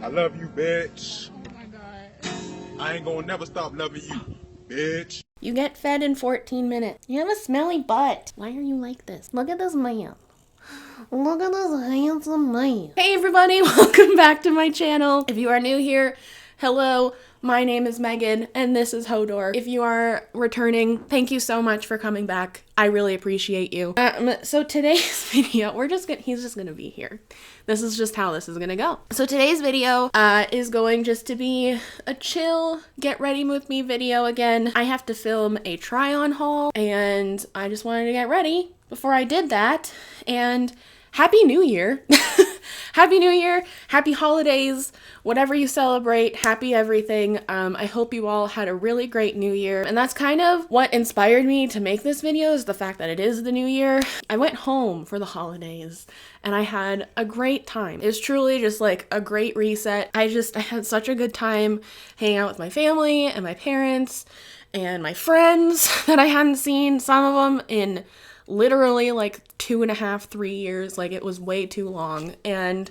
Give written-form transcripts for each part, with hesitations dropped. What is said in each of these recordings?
I love you, bitch. Oh my god. I ain't gonna never stop loving you, bitch. You get fed in 14 minutes. You have a smelly butt. Why are you like this? Look at this man. Look at this handsome man. Hey everybody, welcome back to my channel. If you are new here, hello. My name is Megan and this is Hodor. If you are returning, thank you so much for coming back. I really appreciate you. So today's video, he's just gonna be here. This is just how this is gonna go. So today's video is going just to be a chill, get ready with me video again. I have to film a try on haul and I just wanted to get ready before I did that. And Happy New Year. Happy New Year, happy holidays, whatever you celebrate, happy everything. I hope you all had a really great New Year. And that's kind of what inspired me to make this video, is the fact that it is the New Year. I went home for the holidays and I had a great time. It was truly just like a great reset. I had such a good time hanging out with my family and my parents and my friends that I hadn't seen, some of them in literally like 2.5, 3 years. Like, it was way too long. And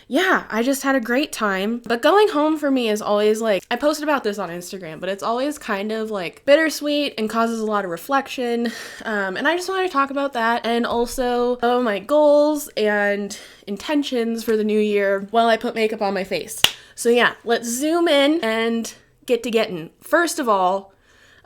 yeah, I just had a great time. But going home for me is always like, I posted about this on Instagram, but it's always kind of like bittersweet and causes a lot of reflection. And I just wanted to talk about that, and also my goals and intentions for the new year while I put makeup on my face. So yeah, let's zoom in and get to getting. First of all,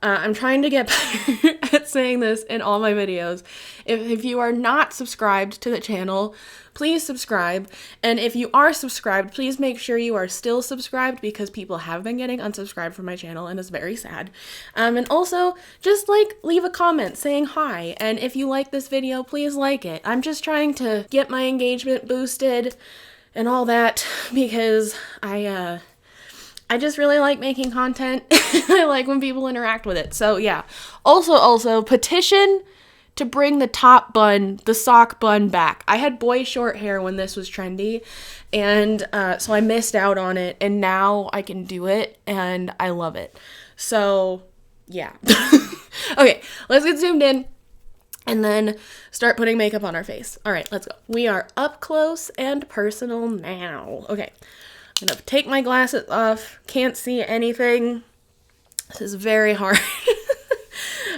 I'm trying to get better at saying this in all my videos. If you are not subscribed to the channel, please subscribe. And if you are subscribed, please make sure you are still subscribed, because people have been getting unsubscribed from my channel and it's very sad. And also, just like leave a comment saying hi. And if you like this video, please like it. I'm just trying to get my engagement boosted and all that, because I just really like making content. I like when people interact with it. So yeah. Also, petition to bring the top bun, the sock bun back. I had boy short hair when this was trendy, and so I missed out on it, and now I can do it, and I love it. So yeah. Okay, let's get zoomed in and then start putting makeup on our face. All right, let's go. We are up close and personal now. Okay. I'm gonna take my glasses off. Can't see anything. This is very hard.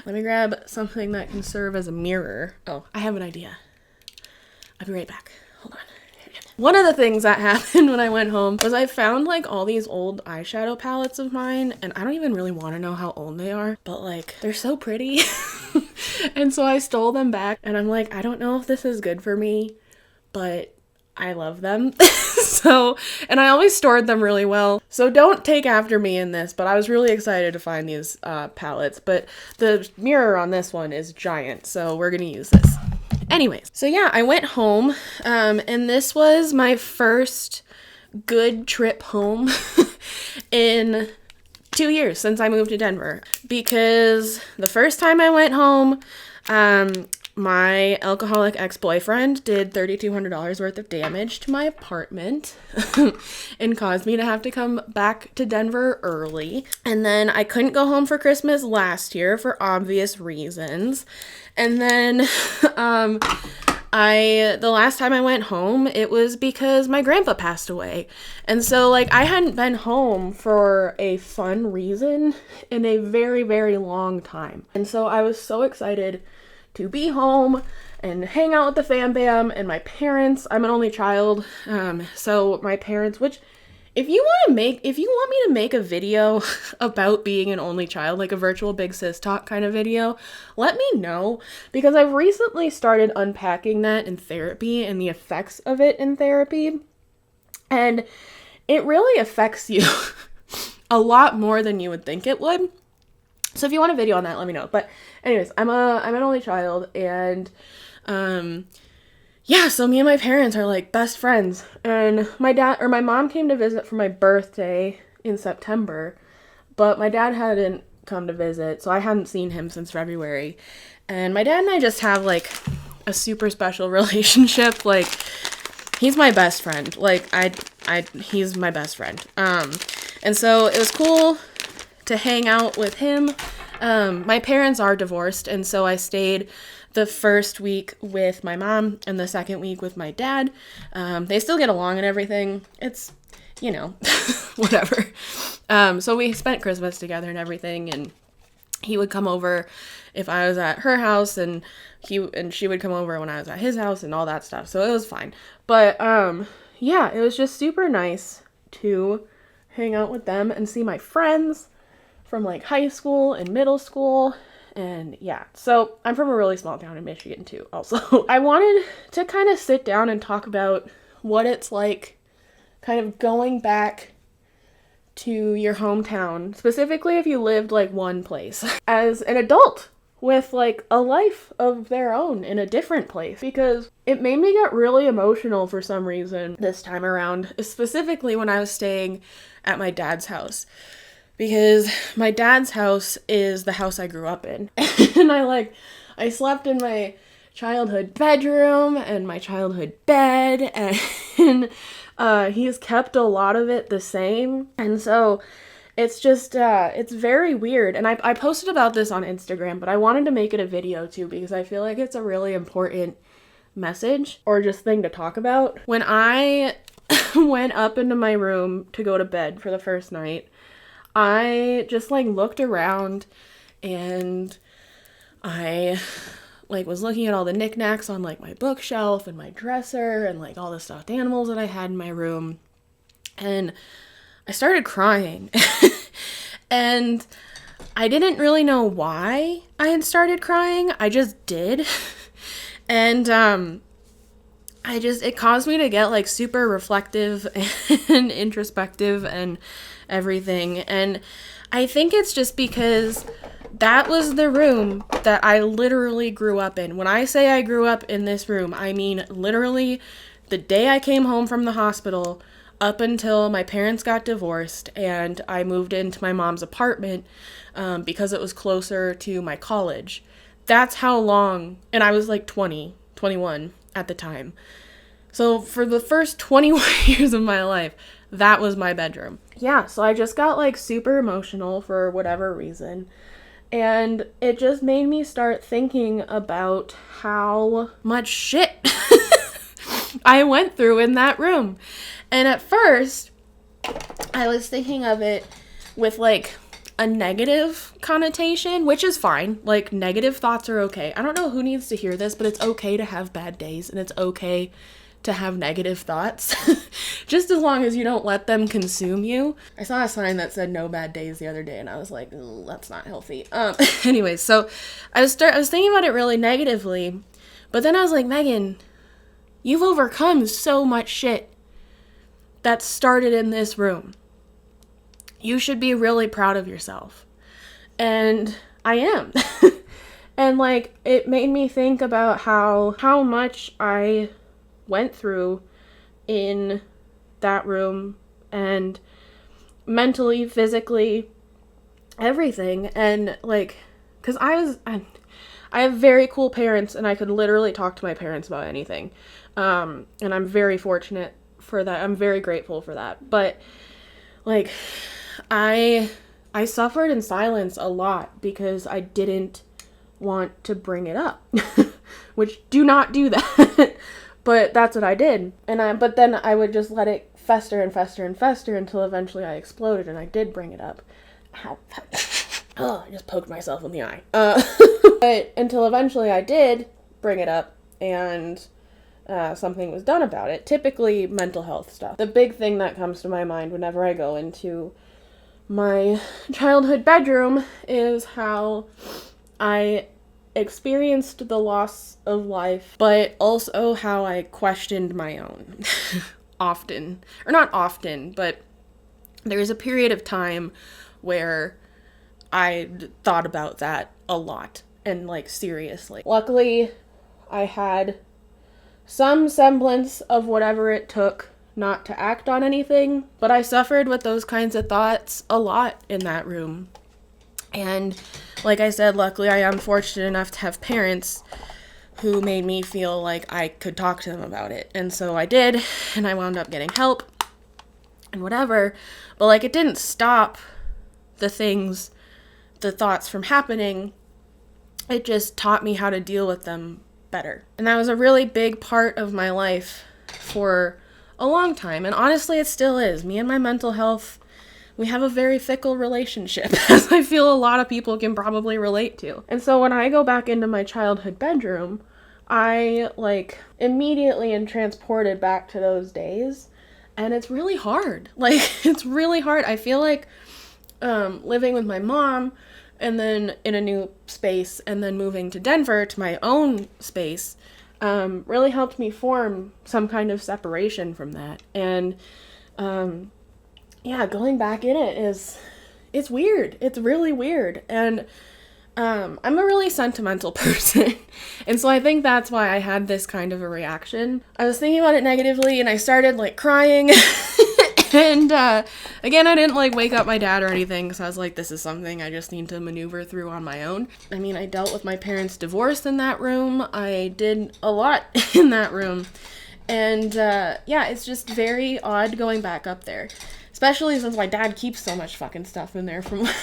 Let me grab something that can serve as a mirror. Oh, I have an idea. I'll be right back. Hold on. One of the things that happened when I went home was I found like all these old eyeshadow palettes of mine, and I don't even really want to know how old they are, but like, they're so pretty. And so I stole them back, and I'm like, I don't know if this is good for me, but I love them. So, and I always stored them really well. So don't take after me in this, but I was really excited to find these palettes. But the mirror on this one is giant, so we're gonna use this. Anyways, so yeah, I went home, and this was my first good trip home in 2 years since I moved to Denver. Because the first time I went home, my alcoholic ex-boyfriend did $3,200 worth of damage to my apartment and caused me to have to come back to Denver early. And then I couldn't go home for Christmas last year for obvious reasons. And then the last time I went home, it was because my grandpa passed away. And so like, I hadn't been home for a fun reason in a very, very long time. And so I was so excited to be home and hang out with the fam bam and my parents. I'm an only child, so my parents, which if you want me to make a video about being an only child, like a virtual big sis talk kind of video, let me know, because I've recently started unpacking that in therapy and the effects of it in therapy, and it really affects you a lot more than you would think it would. So if you want a video on that, let me know. But anyways, I'm an only child, and yeah, so me and my parents are like best friends. And my mom came to visit for my birthday in September, but my dad hadn't come to visit, so I hadn't seen him since February. And my dad and I just have like a super special relationship. Like, he's my best friend. Like, he's my best friend. And so it was cool to hang out with him. My parents are divorced, and so I stayed the first week with my mom and the second week with my dad. They still get along and everything. It's, you know, whatever. So we spent Christmas together and everything, and he would come over if I was at her house, and she would come over when I was at his house and all that stuff. So it was fine. But yeah, it was just super nice to hang out with them and see my friends from like high school and middle school. And yeah, so I'm from a really small town in Michigan too, also. I wanted to kind of sit down and talk about what it's like kind of going back to your hometown, specifically if you lived like one place, as an adult with like a life of their own in a different place, because it made me get really emotional for some reason this time around, specifically when I was staying at my dad's house. Because my dad's house is the house I grew up in. And I slept in my childhood bedroom and my childhood bed, and he's kept a lot of it the same. And so it's just, it's very weird. And I posted about this on Instagram, but I wanted to make it a video too, because I feel like it's a really important message or just thing to talk about. When I went up into my room to go to bed for the first night, I just like looked around, and I like was looking at all the knickknacks on like my bookshelf and my dresser and like all the stuffed animals that I had in my room, and I started crying. And I didn't really know why I had started crying. I just did. And it caused me to get like super reflective and introspective and everything. And I think it's just because that was the room that I literally grew up in. When I say I grew up in this room, I mean literally the day I came home from the hospital up until my parents got divorced and I moved into my mom's apartment because it was closer to my college. That's how long, and I was like 20, 21 at the time. So for the first 21 years of my life, that was my bedroom. Yeah, so I just got like super emotional for whatever reason. And it just made me start thinking about how much shit I went through in that room. And at first, I was thinking of it with like a negative connotation, which is fine. Like, negative thoughts are okay. I don't know who needs to hear this, but it's okay to have bad days, and it's okay to have negative thoughts, just as long as you don't let them consume you. I saw a sign that said no bad days the other day, and I was like, that's not healthy. Anyways, so I was thinking about it really negatively, but then I was like, Megan, you've overcome so much shit that started in this room. You should be really proud of yourself. And I am. And like, it made me think about how much I went through in that room, and mentally, physically, everything. And like, because I have very cool parents, and I could literally talk to my parents about anything. And I'm very fortunate for that. I'm very grateful for that. But like, I suffered in silence a lot because I didn't want to bring it up, which, do not do that. But that's what I did. But then I would just let it fester and fester and fester until eventually I exploded, and I did bring it up. Ow. Oh, I just poked myself in the eye. But until eventually I did bring it up, and something was done about it. Typically mental health stuff. The big thing that comes to my mind whenever I go into my childhood bedroom is how I experienced the loss of life, but also how I questioned my own. Often. Or not often, but there was a period of time where I thought about that a lot, and like, seriously. Luckily, I had some semblance of whatever it took not to act on anything, but I suffered with those kinds of thoughts a lot in that room. And like I said, luckily I am fortunate enough to have parents who made me feel like I could talk to them about it. And so I did, and I wound up getting help and whatever. But like, it didn't stop the thoughts from happening. It just taught me how to deal with them better. And that was a really big part of my life for a long time. And honestly, it still is. Me and my mental health, we have a very fickle relationship, as I feel a lot of people can probably relate to. And so when I go back into my childhood bedroom, I like immediately am transported back to those days. And it's really hard. Like, it's really hard. I feel like living with my mom and then in a new space and then moving to Denver to my own space really helped me form some kind of separation from that. And yeah, going back in it's weird. It's really weird. And I'm a really sentimental person. And so I think that's why I had this kind of a reaction. I was thinking about it negatively and I started like crying. And again, I didn't like wake up my dad or anything because I was like, this is something I just need to maneuver through on my own. I mean, I dealt with my parents' divorce in that room. I did a lot in that room. And yeah, it's just very odd going back up there. Especially since my dad keeps so much fucking stuff in there from when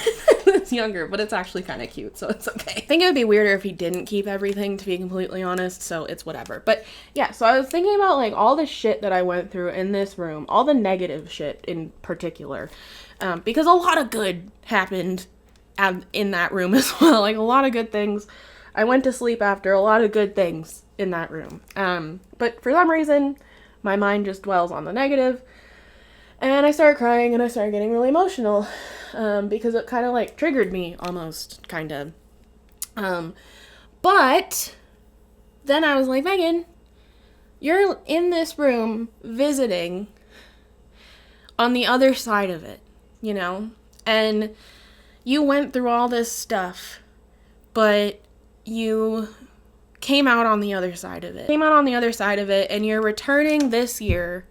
I was younger, but it's actually kind of cute, so it's okay. I think it would be weirder if he didn't keep everything, to be completely honest, so it's whatever. But yeah, so I was thinking about like all the shit that I went through in this room, all the negative shit in particular, because a lot of good happened in that room as well, like a lot of good things. I went to sleep after a lot of good things in that room, but for some reason, my mind just dwells on the negative. And I started crying and I started getting really emotional because it kind of like triggered me almost, kind of. But then I was like, Megan, you're in this room visiting on the other side of it, you know? And you went through all this stuff, but you came out on the other side of it. And you're returning this year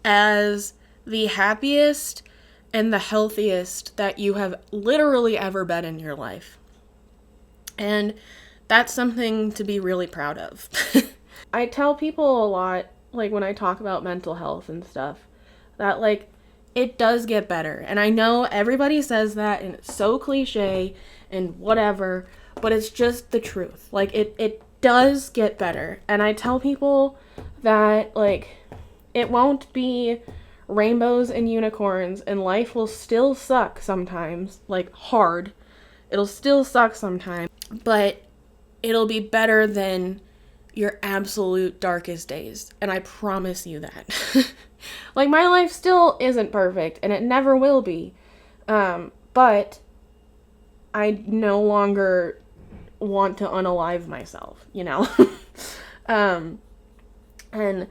as the happiest and the healthiest that you have literally ever been in your life. And that's something to be really proud of. I tell people a lot, like when I talk about mental health and stuff, that like it does get better. And I know everybody says that and it's so cliche and whatever, but it's just the truth. Like it does get better. And I tell people that like it won't be rainbows and unicorns, and life will still suck sometimes, like hard. It'll still suck sometimes, but it'll be better than your absolute darkest days. And I promise you that. Like my life still isn't perfect and it never will be. But I no longer want to unalive myself, you know? And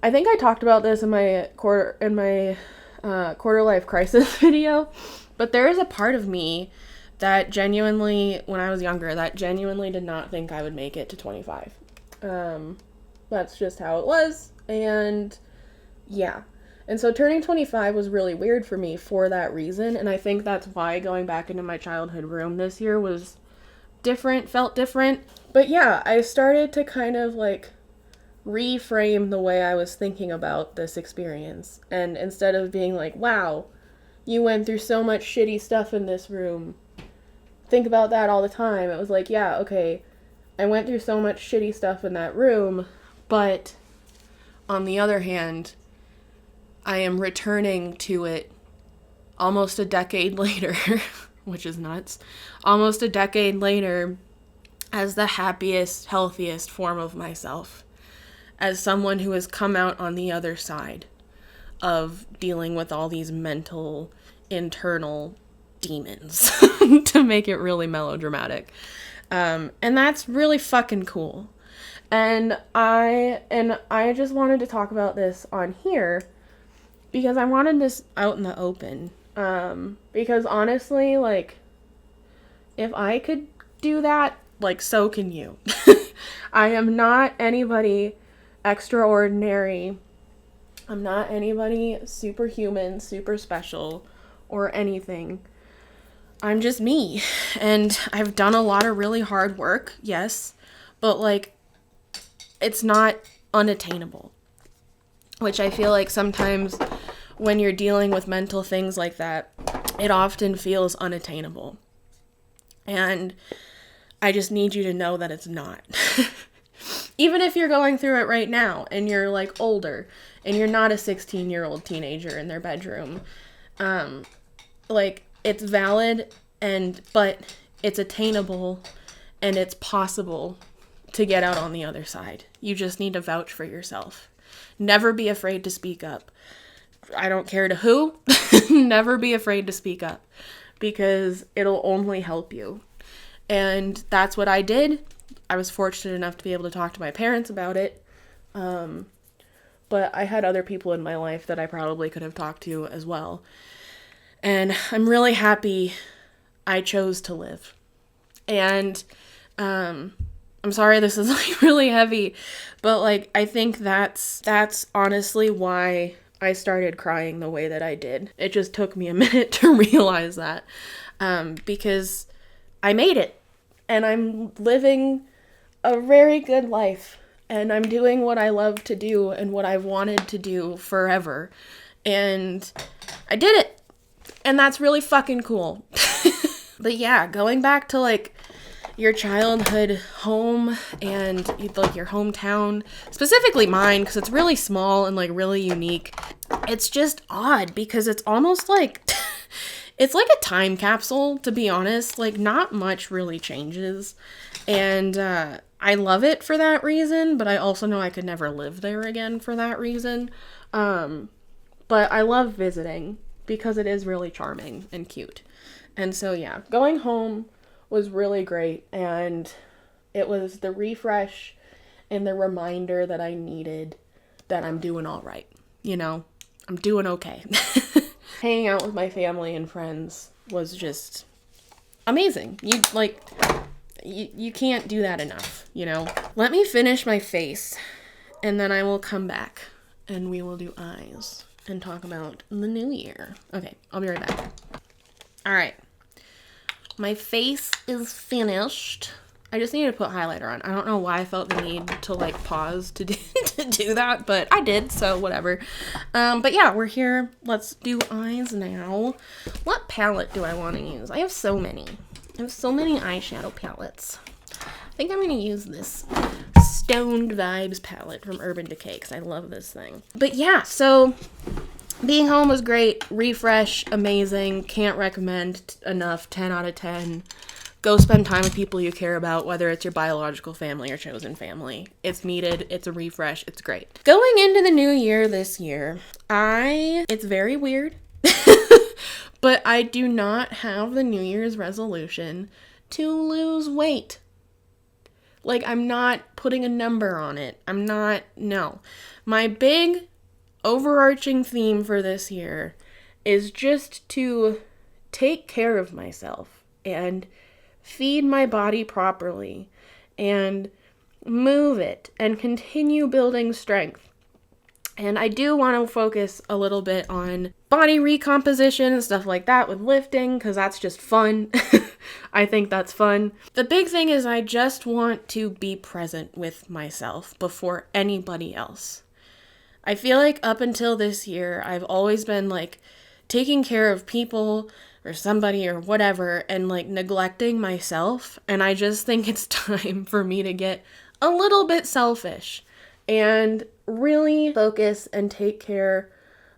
I think I talked about this in my quarter life crisis video, but there is a part of me that genuinely, when I was younger, that genuinely did not think I would make it to 25. That's just how it was, and yeah. And so turning 25 was really weird for me for that reason, and I think that's why going back into my childhood room this year was different, felt different. But yeah, I started to kind of like reframe the way I was thinking about this experience. And instead of being like, wow, you went through so much shitty stuff in this room, think about that all the time. It was like, yeah, okay, I went through so much shitty stuff in that room, but on the other hand, I am returning to it almost a decade later, which is nuts, almost a decade later as the happiest, healthiest form of myself. As someone who has come out on the other side of dealing with all these mental, internal demons, to make it really melodramatic. And that's really fucking cool. And I just wanted to talk about this on here because I wanted this out in the open. Because honestly, like, if I could do that, like, so can you. I am not anybody extraordinary. I'm not anybody superhuman, super special, or anything. I'm just me. And I've done a lot of really hard work, yes, but like, it's not unattainable. Which I feel like sometimes when you're dealing with mental things like that, it often feels unattainable. And I just need you to know that it's not. Even if you're going through it right now and you're like older and you're not a 16-year-old teenager in their bedroom, like it's valid but it's attainable and it's possible to get out on the other side. You just need to vouch for yourself. Never be afraid to speak up. I don't care to who. Never be afraid to speak up because it'll only help you. And that's what I did. I was fortunate enough to be able to talk to my parents about it. But I had other people in my life that I probably could have talked to as well. And I'm really happy I chose to live. And I'm sorry this is like really heavy, but like I think that's honestly why I started crying the way that I did. It just took me a minute to realize that, because I made it and I'm living a very good life and I'm doing what I love to do and what I've wanted to do forever. And I did it. And that's really fucking cool. But yeah, going back to like your childhood home and like your hometown, specifically mine, because it's really small and like really unique. It's just odd because it's almost like it's like a time capsule, to be honest. Like not much really changes, and I love it for that reason, but I also know I could never live there again for that reason. But I love visiting because it is really charming and cute. And so yeah, going home was really great, and it was the refresh and the reminder that I needed that I'm doing all right. You know, I'm doing okay. Hanging out with my family and friends was just amazing. You can't do that enough, you know. Let me finish my face and then I will come back and we will do eyes and talk about the new year. Okay, I'll be right back. All right. My face is finished. I just needed to put highlighter on. I don't know why I felt the need to like pause to do that, but I did, so whatever. But yeah, we're here. Let's do eyes now. What palette do I want to use? I have so many. I have so many eyeshadow palettes. I think I'm going to use this Stoned Vibes palette from Urban Decay because I love this thing. But yeah, so being home was great. Refresh, amazing. Can't recommend enough. 10 out of 10. Go spend time with people you care about, whether it's your biological family or chosen family. It's needed. It's a refresh. It's great. Going into the new year this year, it's very weird, but I do not have the New Year's resolution to lose weight. Like, I'm not putting a number on it. No. My big overarching theme for this year is just to take care of myself and feed my body properly and move it and continue building strength. And I do want to focus a little bit on body recomposition and stuff like that with lifting, because that's just fun. I think that's fun. The big thing is I just want to be present with myself before anybody else. I feel like up until this year, I've always been like taking care of people or somebody or whatever and like neglecting myself. And I just think it's time for me to get a little bit selfish and really focus and take care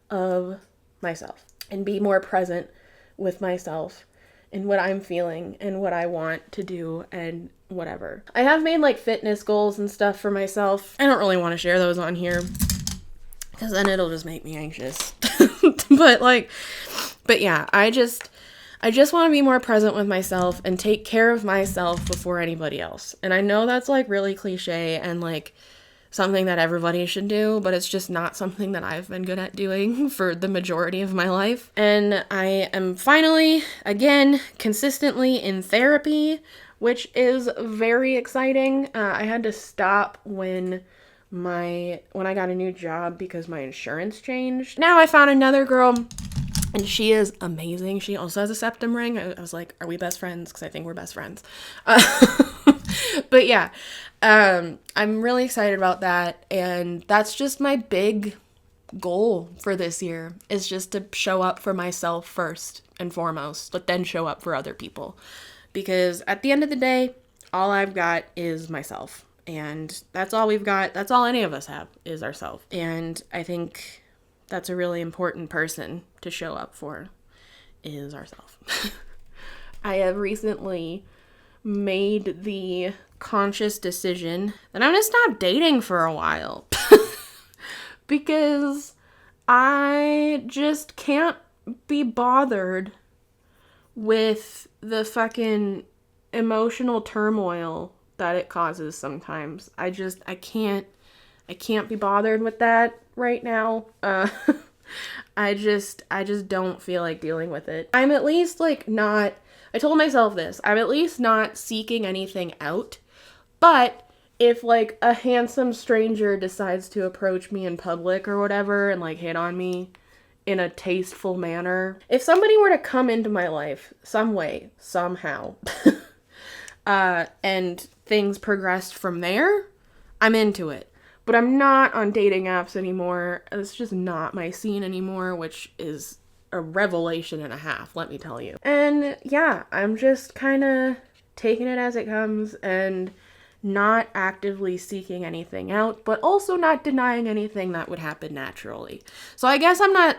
of myself and be more present with myself and what I'm feeling and what I want to do and whatever. I have made like fitness goals and stuff for myself. I don't really want to share those on here because then it'll just make me anxious. But yeah, I just want to be more present with myself and take care of myself before anybody else. And I know that's like really cliche and like something that everybody should do, but it's just not something that I've been good at doing for the majority of my life. And I am finally, again, consistently in therapy, which is very exciting. I had to stop when I got a new job because my insurance changed. Now I found another girl and she is amazing. She also has a septum ring. I was like, are we best friends? Because I think we're best friends. But yeah, I'm really excited about that. And that's just my big goal for this year, is just to show up for myself first and foremost, but then show up for other people. Because at the end of the day, all I've got is myself. And that's all we've got. That's all any of us have is ourselves. And I think that's a really important person to show up for is ourselves. I have recently made the conscious decision that I'm going to stop dating for a while. Because I just can't be bothered with the fucking emotional turmoil that it causes sometimes. I can't be bothered with that right now. I just don't feel like dealing with it. I'm at least like not, I told myself this, I'm at least not seeking anything out, but if like a handsome stranger decides to approach me in public or whatever and like hit on me in a tasteful manner, if somebody were to come into my life some way, somehow, and things progressed from there, I'm into it. But I'm not on dating apps anymore. It's just not my scene anymore, which is a revelation and a half, let me tell you. And yeah, I'm just kind of taking it as it comes and not actively seeking anything out, but also not denying anything that would happen naturally. So I guess I'm not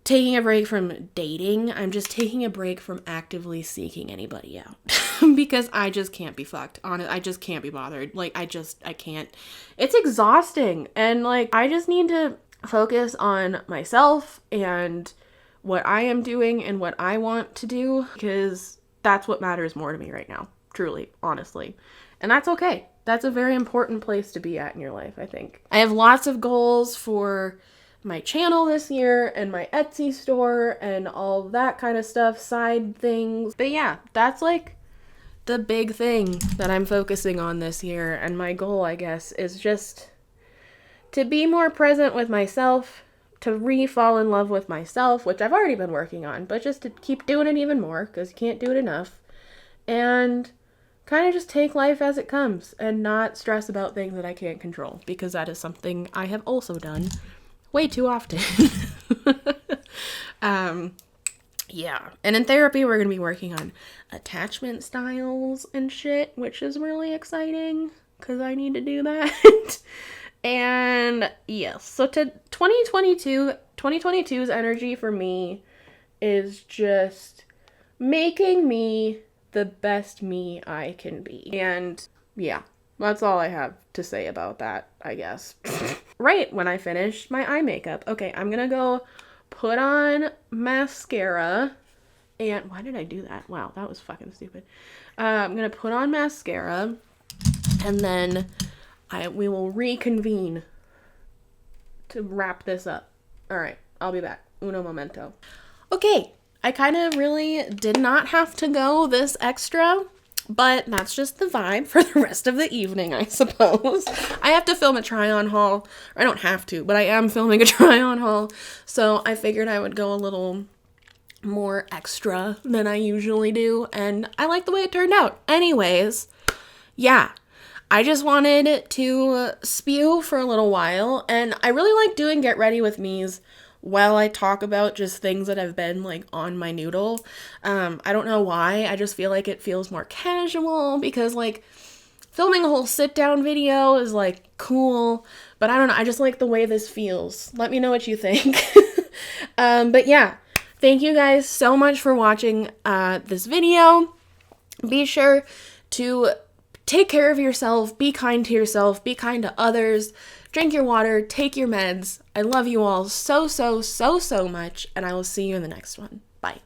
taking a break from dating. I'm just taking a break from actively seeking anybody out because I just can't be fucked. I just can't be bothered. Like, I can't. It's exhausting. And like, I just need to focus on myself and what I am doing and what I want to do, because that's what matters more to me right now. Truly, honestly. And that's okay. That's a very important place to be at in your life, I think. I have lots of goals for my channel this year and my Etsy store and all that kind of stuff, side things. But yeah, that's like the big thing that I'm focusing on this year. And my goal, I guess, is just to be more present with myself, to re-fall in love with myself, which I've already been working on, but just to keep doing it even more because you can't do it enough. And kind of just take life as it comes and not stress about things that I can't control, because that is something I have also done way too often. Yeah. And in therapy, we're going to be working on attachment styles and shit, which is really exciting because I need to do that. And yes, so to 2022's energy for me is just making me the best me I can be. And yeah, that's all I have to say about that, I guess. Right when I finish my eye makeup. Okay, I'm gonna go put on mascara. And why did I do that? Wow, that was fucking stupid. I'm gonna put on mascara, and then we will reconvene to wrap this up. All right, I'll be back. Uno momento. Okay, I kind of really did not have to go this extra, but that's just the vibe for the rest of the evening, I suppose. I have to film a try-on haul. Or I don't have to, but I am filming a try-on haul, so I figured I would go a little more extra than I usually do, and I like the way it turned out. Anyways, yeah. I just wanted to spew for a little while, and I really like doing Get Ready With Me's while I talk about just things that have been like on my noodle. I don't know why, I just feel like it feels more casual, because like filming a whole sit down video is like cool, but I don't know, I just like the way this feels. Let me know what you think. But yeah, thank you guys so much for watching this video. Be sure to take care of yourself, be kind to yourself, be kind to others, drink your water, take your meds. I love you all so, so, so, so much, and I will see you in the next one. Bye.